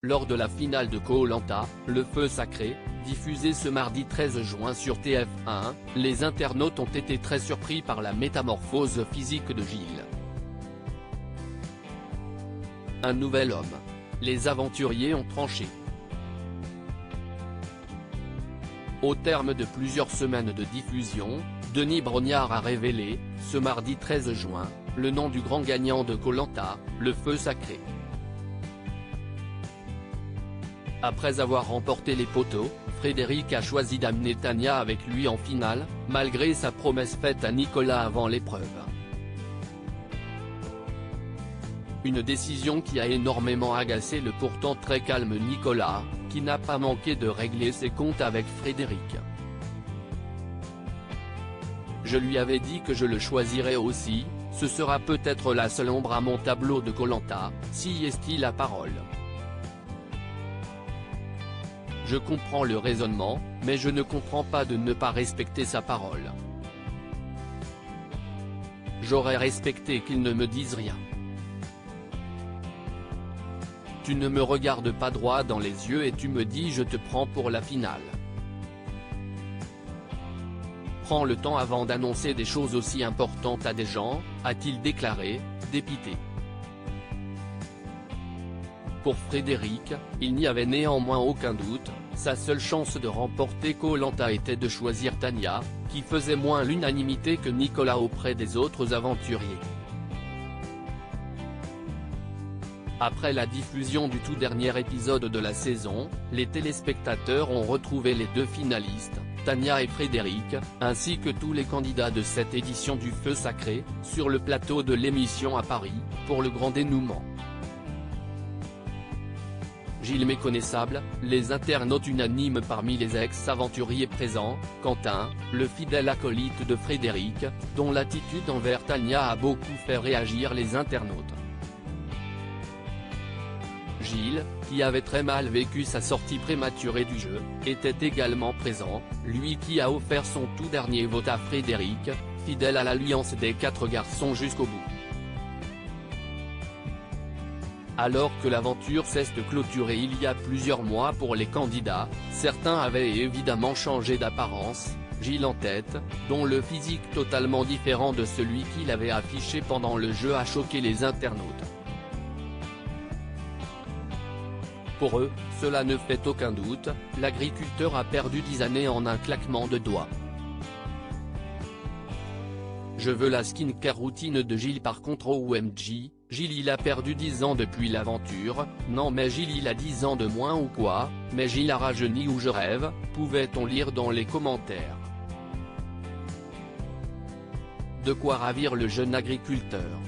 Lors de la finale de Koh-Lanta, le feu sacré, diffusée ce mardi 13 juin sur TF1, les internautes ont été très surpris par la métamorphose physique de Gilles. Un nouvel homme. Les aventuriers ont tranché. Au terme de plusieurs semaines de diffusion, Denis Brognard a révélé, ce mardi 13 juin, le nom du grand gagnant de Koh-Lanta, le feu sacré. Après avoir remporté les poteaux, Frédéric a choisi d'amener Tania avec lui en finale, malgré sa promesse faite à Nicolas avant l'épreuve. Une décision qui a énormément agacé le pourtant très calme Nicolas, qui n'a pas manqué de régler ses comptes avec Frédéric. Je lui avais dit que je le choisirais aussi, ce sera peut-être la seule ombre à mon tableau de Koh-Lanta, si est-il la parole. Je comprends le raisonnement, mais je ne comprends pas de ne pas respecter sa parole. J'aurais respecté qu'il ne me dise rien. Tu ne me regardes pas droit dans les yeux et tu me dis je te prends pour la finale. Prends le temps avant d'annoncer des choses aussi importantes à des gens, a-t-il déclaré, dépité. Pour Frédéric, il n'y avait néanmoins aucun doute, sa seule chance de remporter Koh-Lanta était de choisir Tania, qui faisait moins l'unanimité que Nicolas auprès des autres aventuriers. Après la diffusion du tout dernier épisode de la saison, les téléspectateurs ont retrouvé les deux finalistes, Tania et Frédéric, ainsi que tous les candidats de cette édition du Feu Sacré, sur le plateau de l'émission à Paris, pour le grand dénouement. Gilles méconnaissable, les internautes unanimes parmi les ex-aventuriers présents, Quentin, le fidèle acolyte de Frédéric, dont l'attitude envers Tania a beaucoup fait réagir les internautes. Gilles, qui avait très mal vécu sa sortie prématurée du jeu, était également présent, lui qui a offert son tout dernier vote à Frédéric, fidèle à l'alliance des 4 garçons jusqu'au bout. Alors que l'aventure s'est clôturée il y a plusieurs mois pour les candidats, certains avaient évidemment changé d'apparence, Gilles en tête, dont le physique totalement différent de celui qu'il avait affiché pendant le jeu a choqué les internautes. Pour eux, cela ne fait aucun doute, l'agriculteur a perdu 10 années en un claquement de doigts. Je veux la skincare routine de Gilles par contre OMG, Gilles il a perdu 10 ans depuis l'aventure, non mais Gilles il a 10 ans de moins ou quoi, mais Gilles a rajeuni ou je rêve, pouvait-on lire dans les commentaires. De quoi ravir le jeune agriculteur.